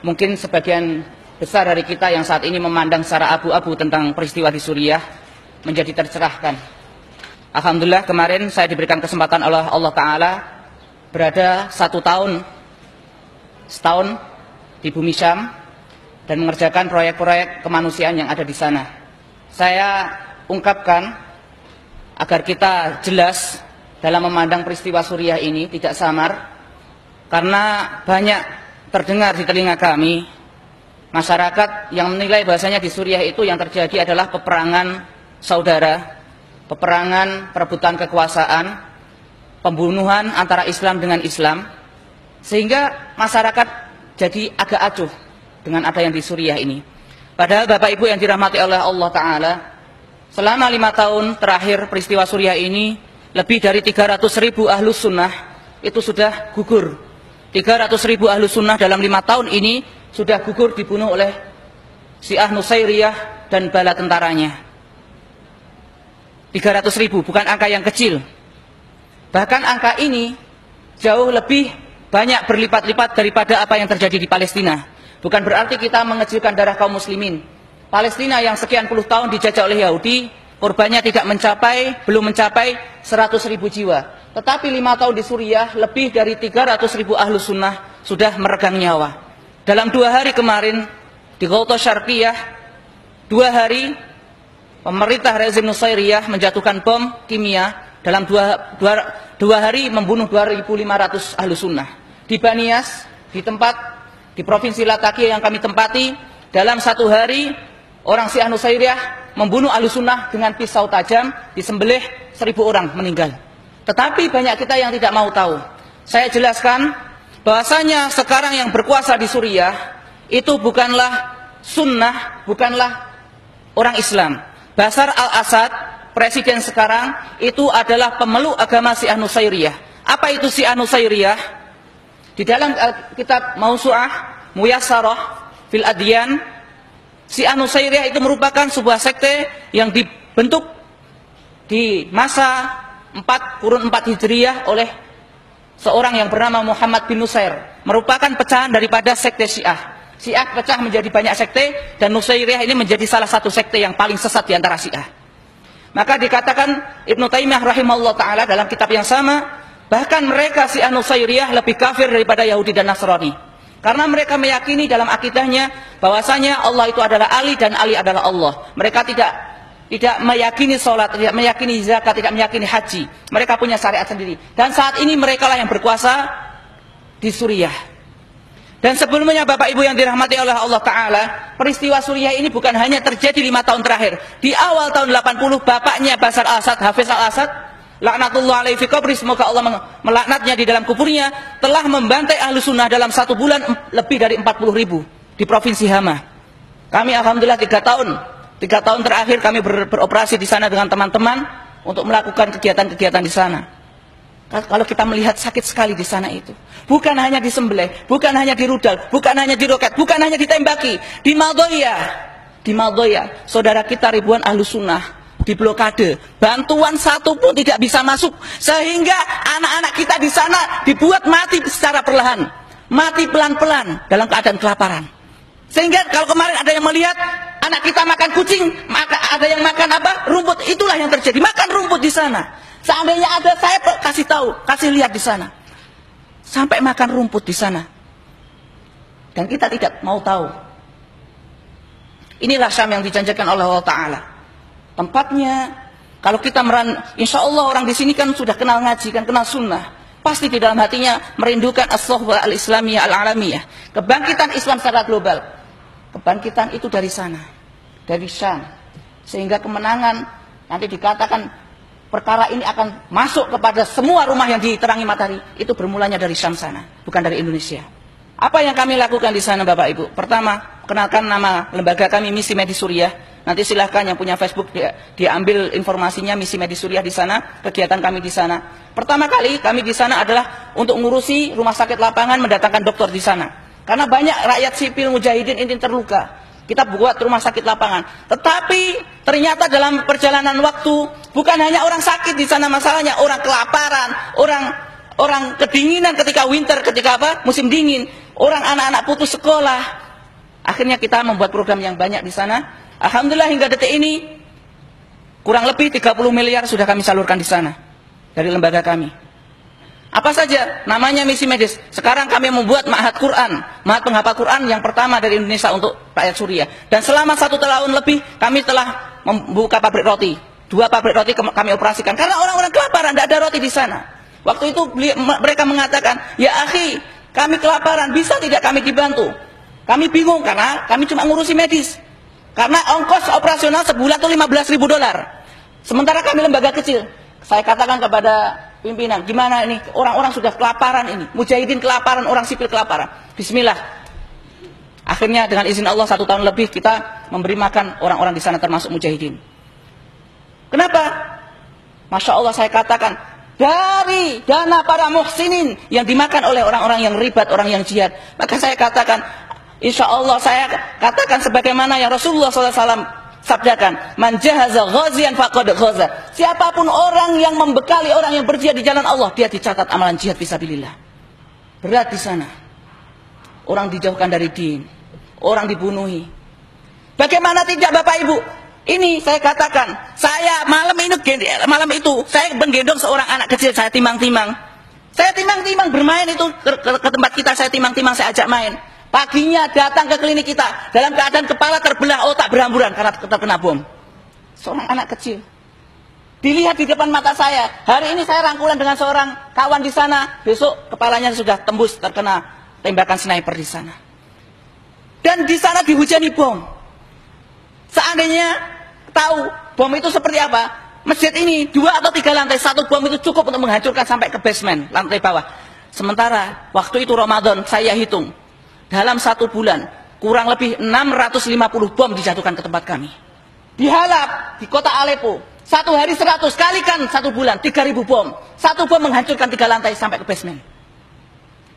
Mungkin sebagian besar dari kita yang saat ini memandang secara abu-abu tentang peristiwa di Suriah menjadi tercerahkan. Alhamdulillah kemarin saya diberikan kesempatan oleh Allah Ta'ala berada setahun di bumi Syam dan mengerjakan proyek-proyek kemanusiaan yang ada di sana. Saya ungkapkan agar kita jelas dalam memandang peristiwa Suriah ini tidak samar, karena banyak terdengar di telinga kami masyarakat yang menilai bahasanya di Suriah itu yang terjadi adalah peperangan saudara, peperangan perebutan kekuasaan, pembunuhan antara Islam dengan Islam, sehingga masyarakat jadi agak acuh dengan ada yang di Suriah ini. Padahal Bapak Ibu yang dirahmati oleh Allah Ta'ala, selama 5 tahun terakhir peristiwa Suriah ini, lebih dari 300.000 ahlus sunnah itu sudah gugur. 300.000 ahlus sunnah dalam 5 tahun ini sudah gugur dibunuh oleh Syiah Nusairiyah dan bala tentaranya. 300.000 bukan angka yang kecil. Bahkan angka ini jauh lebih banyak berlipat-lipat daripada apa yang terjadi di Palestina. Bukan berarti kita mengecilkan darah kaum muslimin. Palestina yang sekian puluh tahun dijajah oleh Yahudi, korbannya belum mencapai 100.000 jiwa. Tetapi 5 tahun di Suriah, lebih dari 300.000 ahlus sunnah sudah meregang nyawa. Dalam 2 hari kemarin di Ghouta Syarqiyah, 2 hari pemerintah rezim Nusairiyah menjatuhkan bom kimia. Dalam 2 hari membunuh 2.500 ahlus sunnah. Di Banias, di Provinsi Latakia yang kami tempati, dalam 1 hari orang Syiah Nusairiyah membunuh ahlus sunnah dengan pisau tajam, disembelih 1.000 orang meninggal. Tetapi banyak kita yang tidak mau tahu. Saya jelaskan bahwasanya sekarang yang berkuasa di Suriah itu bukanlah sunnah, bukanlah orang Islam. Bashar al-Assad, presiden sekarang, itu adalah pemeluk agama Syiah Nusairiyah. Apa itu Syiah Nusairiyah? Di dalam kitab Mausu'ah Muyassarah fil Adyan, Syiah Nusairiyah itu merupakan sebuah sekte yang dibentuk di masa 4 Hijriyah oleh seorang yang bernama Muhammad bin Nusair, merupakan pecahan daripada sekte Syiah. Syiah pecah menjadi banyak sekte, dan Nusairiyah ini menjadi salah satu sekte yang paling sesat di antara Syiah. Maka dikatakan Ibnu Taimiyah rahimahullah ta'ala dalam kitab yang sama, bahkan mereka Syiah Nusairiyah lebih kafir daripada Yahudi dan Nasrani. Karena mereka meyakini dalam akidahnya bahwasanya Allah itu adalah Ali dan Ali adalah Allah. Mereka tidak meyakini sholat, tidak meyakini zakat, tidak meyakini haji. Mereka punya syariat sendiri. Dan saat ini mereka lah yang berkuasa di Suriah. Dan sebelumnya Bapak Ibu yang dirahmati oleh Allah Ta'ala, peristiwa Suriah ini bukan hanya terjadi 5 tahun terakhir. Di awal tahun 80, bapaknya Bashar al-Assad, Hafiz al-Assad, laknatullah alaihi fi qabri, semoga Allah melaknatnya di dalam kuburnya, telah membantai ahlu sunnah dalam 1 bulan lebih dari 40.000 di Provinsi Hama. Kami alhamdulillah 3 tahun terakhir kami beroperasi di sana dengan teman-teman untuk melakukan kegiatan-kegiatan di sana. Kalau kita melihat sakit sekali di sana itu, bukan hanya disembelih, bukan hanya dirudal, bukan hanya diroket, bukan hanya ditembaki. Di Maldoya, saudara kita ribuan ahlu sunnah diblokade, bantuan satu pun tidak bisa masuk, sehingga anak-anak kita di sana dibuat mati secara perlahan, mati pelan-pelan dalam keadaan kelaparan. Sehingga kalau kemarin ada yang melihat anak kita makan kucing, maka ada yang makan apa? Rumput. Itulah yang terjadi. Makan rumput di sana. Seandainya ada, saya kasih lihat di sana. Sampai makan rumput di sana. Dan kita tidak mau tahu. Inilah Syam yang dijanjikan oleh Allah Ta'ala. Tempatnya, kalau kita insya Allah orang di sini kan sudah kenal ngaji, kan kenal sunnah. Pasti di dalam hatinya merindukan as-sohbah al-islamiyah al-alamiyah. Kebangkitan Islam secara global. Kebangkitan itu dari sana, dari Syam. Sehingga kemenangan, nanti dikatakan perkara ini akan masuk kepada semua rumah yang diterangi matahari. Itu bermulanya dari Syam sana, bukan dari Indonesia. Apa yang kami lakukan di sana Bapak Ibu? Pertama, kenalkan nama lembaga kami, Misi Medis Suriah. Nanti silahkan yang punya Facebook diambil informasinya, Misi Medis Suriah di sana, kegiatan kami di sana. Pertama kali kami di sana adalah untuk ngurusi rumah sakit lapangan, mendatangkan dokter di sana. Karena banyak rakyat sipil mujahidin ini terluka. Kita buat rumah sakit lapangan. Tetapi ternyata dalam perjalanan waktu, bukan hanya orang sakit di sana masalahnya, orang kelaparan, orang orang kedinginan ketika winter, ketika musim dingin, orang anak-anak putus sekolah. Akhirnya kita membuat program yang banyak di sana. Alhamdulillah hingga detik ini kurang lebih 30 miliar sudah kami salurkan di sana dari lembaga kami. Apa saja? Namanya misi medis. Sekarang kami membuat ma'had Quran, ma'had penghafal Quran yang pertama dari Indonesia untuk rakyat Suriah. Dan selama 1 tahun lebih kami telah membuka pabrik roti. 2 pabrik roti kami operasikan karena orang-orang kelaparan, tidak ada roti di sana. Waktu itu mereka mengatakan, ya akhi, kami kelaparan, bisa tidak kami dibantu? Kami bingung karena kami cuma ngurusi medis. Karena ongkos operasional sebulan itu $15.000. Sementara kami lembaga kecil. Saya katakan kepada pimpinan, gimana ini? Orang-orang sudah kelaparan ini. Mujahidin kelaparan, orang sipil kelaparan. Bismillah. Akhirnya dengan izin Allah 1 tahun lebih kita memberi makan orang-orang di sana termasuk mujahidin. Kenapa? Masya Allah saya katakan, dari dana para muhsinin yang dimakan oleh orang-orang yang ribat, orang yang jihad. Maka saya katakan, insya Allah saya katakan sebagaimana yang Rasulullah SAW sabdakan, man jahaza ghazian faqad ghaza. Siapapun orang yang membekali orang yang berjihad di jalan Allah, dia dicatat amalan jihad fisabilillah. Berat di sana. Orang dijauhkan dari din, orang dibunuhi. Bagaimana tidak Bapak Ibu? Ini saya katakan, saya malam itu saya menggendong seorang anak kecil, saya timang-timang. Saya timang-timang bermain itu ke tempat kita, saya timang-timang, saya ajak main. Paginya datang ke klinik kita dalam keadaan kepala terbelah, otak berhamburan karena terkena bom. Seorang anak kecil. Dilihat di depan mata saya. Hari ini saya rangkulan dengan seorang kawan di sana. Besok kepalanya sudah tembus terkena tembakan sniper di sana. Dan di sana dihujani bom. Seandainya tahu bom itu seperti apa, masjid ini 2 atau 3 lantai, 1 bom itu cukup untuk menghancurkan sampai ke basement, lantai bawah. Sementara waktu itu Ramadan, saya hitung. Dalam 1 bulan, kurang lebih 650 bom dijatuhkan ke tempat kami. Di Halab, di kota Aleppo, 1 hari 100, kalikan 1 bulan, 3.000 bom. 1 bom menghancurkan 3 lantai sampai ke basement.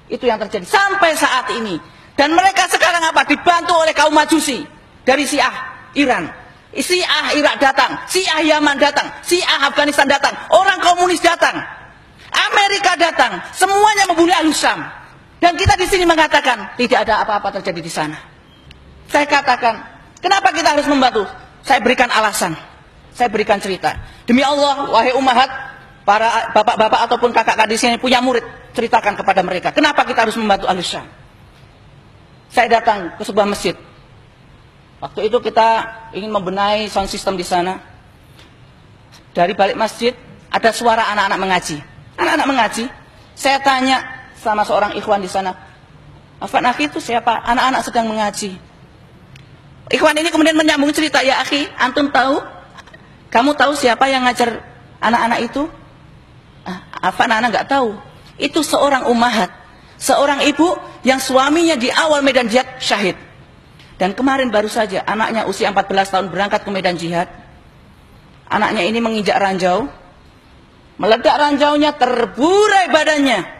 Itu yang terjadi sampai saat ini. Dan mereka sekarang apa? Dibantu oleh kaum Majusi dari Syiah Iran. Syiah Irak datang, Syiah Yaman datang, Syiah Afghanistan datang, orang komunis datang, Amerika datang, semuanya membunuh Ahlus Syam. Dan kita di sini mengatakan tidak ada apa-apa terjadi di sana. Saya katakan, kenapa kita harus membantu? Saya berikan alasan, saya berikan cerita. Demi Allah, wahai ummahat, para bapak-bapak ataupun kakak-kakak di sini punya murid, ceritakan kepada mereka. Kenapa kita harus membantu Ahlus Syam? Saya datang ke sebuah masjid. Waktu itu kita ingin membenahi sound system di sana. Dari balik masjid ada suara anak-anak mengaji. Anak-anak mengaji. Saya tanya sama seorang ikhwan di sana, Afan akhi itu siapa? Anak-anak sedang mengaji. Ikhwan ini kemudian menyambung cerita, ya akhi, antum tahu? Kamu tahu siapa yang ngajar anak-anak itu? Afan anak nggak tahu. Itu seorang ummahat, seorang ibu yang suaminya di awal medan jihad syahid. Dan kemarin baru saja anaknya usia 14 tahun berangkat ke medan jihad. Anaknya ini menginjak ranjau, meledak ranjaunya, terburai badannya.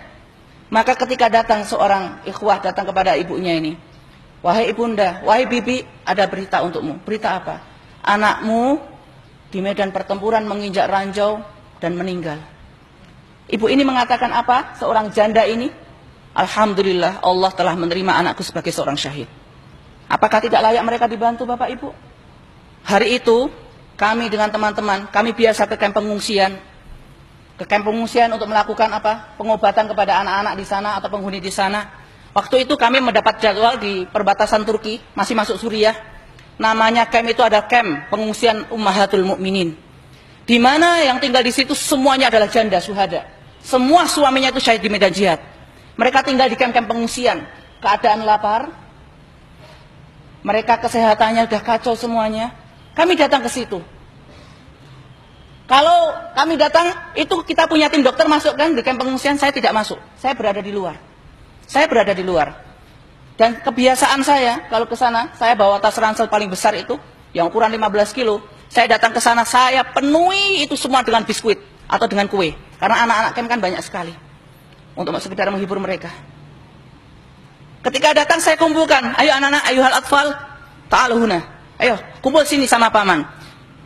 Maka ketika datang seorang ikhwah datang kepada ibunya ini, wahai ibunda, wahai bibi, ada berita untukmu. Berita apa? Anakmu di medan pertempuran menginjak ranjau dan meninggal. Ibu ini mengatakan apa? Seorang janda ini, alhamdulillah Allah telah menerima anakku sebagai seorang syahid. Apakah tidak layak mereka dibantu Bapak Ibu? Hari itu kami dengan teman-teman, kami biasa ke kamp pengungsian. Ke kamp pengungsian untuk melakukan apa? Pengobatan kepada anak-anak di sana atau penghuni di sana. Waktu itu kami mendapat jadwal di perbatasan Turki, masih masuk Suriah. Namanya camp itu ada camp pengungsian Ummahatul Mukminin. Di mana yang tinggal di situ semuanya adalah janda syuhada. Semua suaminya itu syahid di medan jihad. Mereka tinggal di camp-camp pengungsian, keadaan lapar. Mereka kesehatannya sudah kacau semuanya. Kami datang ke situ. Kalau kami datang, itu kita punya tim dokter masuk kan di kamp pengungsian, saya tidak masuk. Saya berada di luar. Saya berada di luar. Dan kebiasaan saya, kalau ke sana, saya bawa tas ransel paling besar itu, yang ukuran 15 kilo. Saya datang ke sana, saya penuhi itu semua dengan biskuit atau dengan kue. Karena anak-anak camp kan banyak sekali. Untuk sekedar menghibur mereka. Ketika datang, saya kumpulkan. Ayo anak-anak, ayuhal atfal, ta'aluhuna. Ayo, kumpul sini sama paman.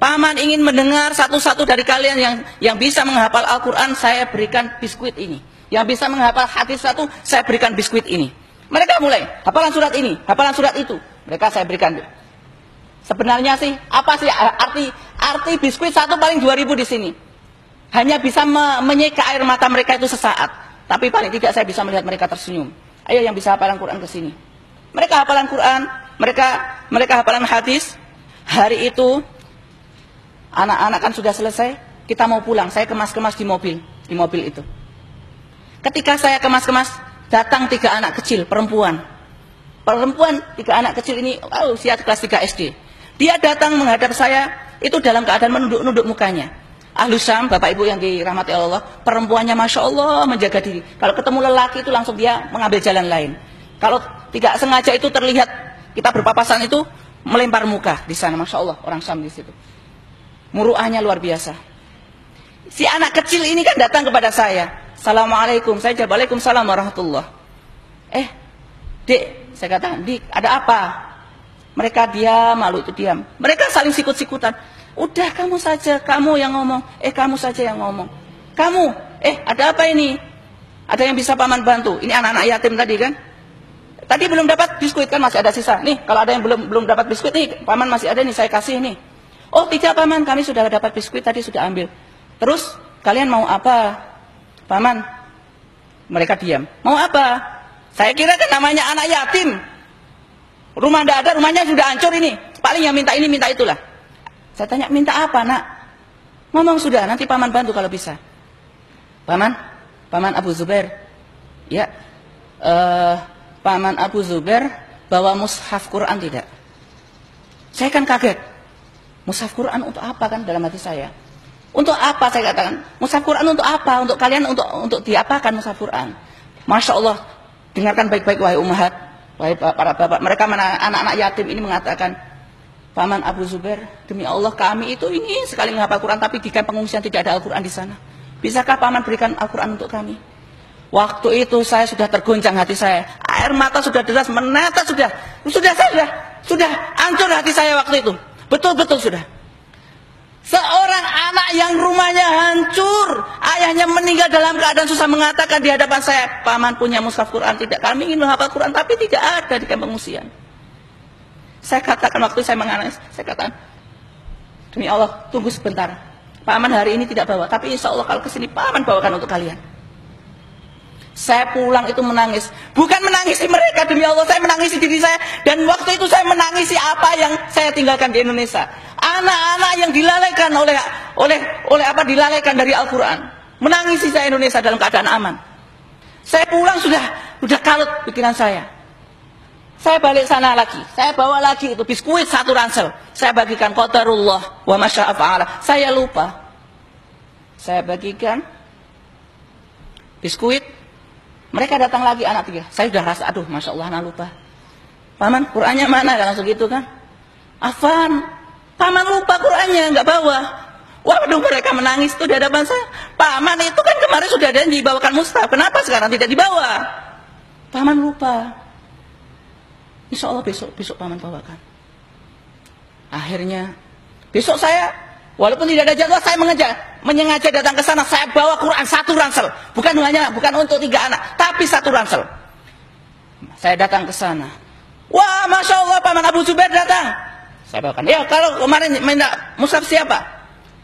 Paman ingin mendengar satu-satu dari kalian yang bisa menghafal Al-Quran, saya berikan biskuit ini. Yang bisa menghafal hadis satu, saya berikan biskuit ini. Mereka mulai, hafalan surat ini, hafalan surat itu. Mereka saya berikan. Sebenarnya sih, apa sih arti biskuit satu paling 2.000 di sini. Hanya bisa menyeka air mata mereka itu sesaat. Tapi paling tidak saya bisa melihat mereka tersenyum. Ayo yang bisa hafalan Quran ke sini. Mereka hafalan Quran, mereka hafalan hadis. Hari itu, anak-anak kan sudah selesai, kita mau pulang. Saya kemas-kemas di mobil itu. Ketika saya kemas-kemas, datang 3 anak kecil, perempuan. 3 anak kecil ini, usia kelas 3 SD. Dia datang menghadap saya, itu dalam keadaan menunduk-nunduk mukanya. Ahlus Syam, Bapak Ibu yang dirahmati Allah, perempuannya Masya Allah menjaga diri. Kalau ketemu lelaki itu langsung dia mengambil jalan lain. Kalau tidak sengaja itu terlihat kita berpapasan itu melempar muka di sana, Masya Allah, orang Syam di situ. Muruahnya luar biasa. Si anak kecil ini kan datang kepada saya. Assalamualaikum, saya jawab Waalaikumsalam warahmatullah. Dek, saya katakan, Dik, ada apa? Mereka diam, malu itu diam. Mereka saling sikut-sikutan. Udah kamu saja, kamu yang ngomong. Kamu saja yang ngomong. Kamu, ada apa ini? Ada yang bisa paman bantu? Ini anak-anak yatim tadi kan? Tadi belum dapat biskuit kan, masih ada sisa. Nih, kalau ada yang belum dapat biskuit nih, paman masih ada nih, saya kasih nih. Oh tidak paman, kami sudah dapat biskuit tadi, sudah ambil. Terus, kalian mau apa? Paman, mereka diam. Mau apa? Saya kira kan namanya anak yatim. Rumah tidak ada, rumahnya sudah hancur ini. Paling yang minta ini, minta itulah. Saya tanya, minta apa nak? Ngomong sudah, nanti paman bantu kalau bisa. Paman Abu Zubair. Ya, Paman Abu Zubair bawa mushaf Quran tidak? Saya kan kaget. Mushaf Quran untuk apa kan dalam hati saya? Untuk apa saya katakan? Mushaf Quran untuk apa? Untuk kalian untuk diapakan mushaf Quran? Masya Allah, dengarkan baik-baik wahai ummahat, wahai para bapak. Mereka anak-anak yatim ini mengatakan, Paman Abu Zubair, demi Allah kami itu ingin sekali menghafal Quran, tapi di kamp pengungsian tidak ada Al-Quran di sana. Bisakah Paman berikan Al-Quran untuk kami? Waktu itu saya sudah tergoncang hati saya. Air mata sudah deras menetes sudah hancur hati saya waktu itu. Betul-betul sudah. Seorang anak yang rumahnya hancur, ayahnya meninggal dalam keadaan susah, mengatakan di hadapan saya, Paman punya mushaf Quran tidak? Kami ingin menghafal Quran tapi tidak ada di kamp pengungsian. Saya katakan waktu saya menangis, saya katakan, demi Allah, tunggu sebentar. Paman hari ini tidak bawa, tapi insya Allah kalau kesini Paman bawakan untuk kalian. Saya pulang itu menangis, bukan menangisi mereka, demi Allah saya menangisi diri saya. Dan waktu itu saya menangisi apa yang saya tinggalkan di Indonesia. Anak-anak yang dilalaikan dilalaikan dari Al-Quran. Menangisi saya Indonesia dalam keadaan aman. Saya pulang sudah kalut pikiran saya. Saya balik sana lagi, saya bawa lagi itu biskuit 1 ransel. Saya bagikan qadarullah wa masya'a fa'ala. Saya lupa. Saya bagikan biskuit. Mereka datang lagi anak 3. Saya sudah rasa, aduh Masya Allah anak lupa. Paman Qurannya mana? Langsung gitu kan. Afan, Paman lupa Qurannya, nggak bawa. Waduh, mereka menangis tuh di hadapan saya. Paman itu kan kemarin sudah ada yang dibawakan mushaf, kenapa sekarang tidak dibawa? Paman lupa. Insya Allah besok Paman bawakan. Akhirnya besok saya, walaupun tidak ada jadwal, saya menyengaja datang ke sana. Saya bawa Quran 1 ransel, bukan untuk 3 anak, tapi 1 ransel. Saya datang ke sana. Wah, Masya Allah, Paman Abu Zubair datang. Saya bawakan. Ya, kalau kemarin minta mushaf siapa?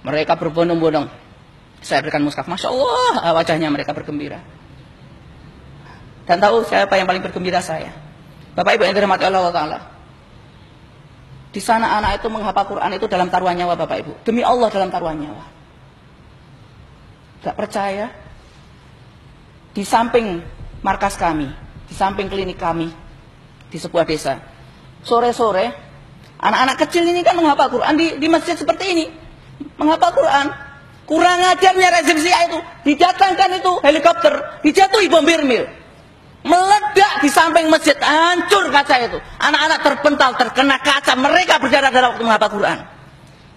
Mereka berbondong-bondong. Saya berikan mushaf. Masya Allah, wajahnya mereka bergembira. Dan tahu siapa yang paling bergembira? Saya. Bapak Ibu yang dirahmati Allah Ta'ala. Di sana anak itu menghafal Quran itu dalam taruhan nyawa, Bapak Ibu. Demi Allah dalam taruhan nyawa. Gak percaya? Di samping markas kami, di samping klinik kami, di sebuah desa, sore-sore, anak-anak kecil ini kan menghafal Quran di masjid seperti ini. Menghafal Quran. Kurang ajarnya rezim Syiah itu. Didatangkan itu helikopter, dijatuhi bom Birmil. Meledak di samping masjid, hancur kaca itu. Anak-anak terpental, terkena kaca, mereka berdarah-darah waktu menghafal Quran.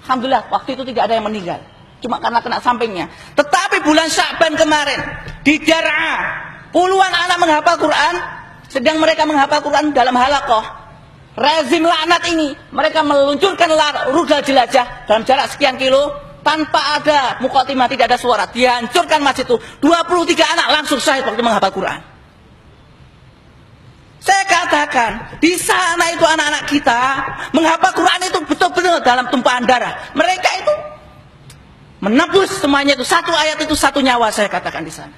Alhamdulillah, waktu itu tidak ada yang meninggal. Cuma karena kena sampingnya. Tetapi bulan Sya'ban kemarin, di Dar'a, puluhan anak menghafal Quran, sedang mereka menghafal Quran dalam halaqah. Rezim laknat ini, mereka meluncurkan rudal jelajah dalam jarak sekian kilo, tanpa ada muqaddimah, tidak ada suara, dihancurkan masjid itu. 23 anak langsung syahid waktu menghafal Quran. Saya katakan, di sana itu anak-anak kita menghafal Quran itu betul-betul dalam tumpahan darah. Mereka itu menebus semuanya itu, satu ayat itu satu nyawa, saya katakan di sana.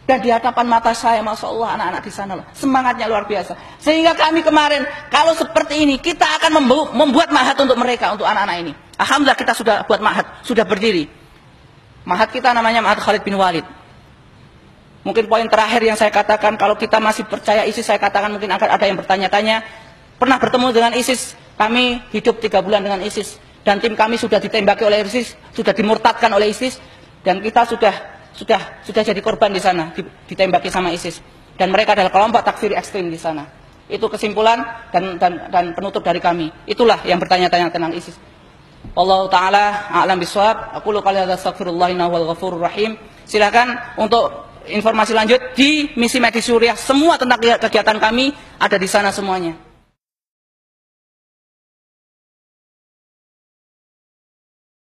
Dan di hadapan mata saya, Masya Allah, anak-anak di sana loh, semangatnya luar biasa. Sehingga kami kemarin, kalau seperti ini, kita akan membuat ma'had untuk mereka, untuk anak-anak ini. Alhamdulillah kita sudah buat ma'had, sudah berdiri. Ma'had kita namanya Ma'had Khalid bin Walid. Mungkin poin terakhir yang saya katakan, kalau kita masih percaya ISIS, saya katakan mungkin akan ada yang bertanya-tanya, pernah bertemu dengan ISIS, kami hidup 3 bulan dengan ISIS, dan tim kami sudah ditembaki oleh ISIS, sudah dimurtadkan oleh ISIS, dan kita sudah jadi korban di sana, ditembaki sama ISIS. Dan mereka adalah kelompok takfiri ekstrim di sana. Itu kesimpulan dan penutup dari kami. Itulah yang bertanya-tanya tentang ISIS. Wallahu taala a'lam bishawab. Aku qouli hadza astaghfirullah innahu wal ghafurur rahim. Silakan untuk informasi lanjut di Misi Medis Suriah, semua tentang kegiatan kami ada di sana semuanya.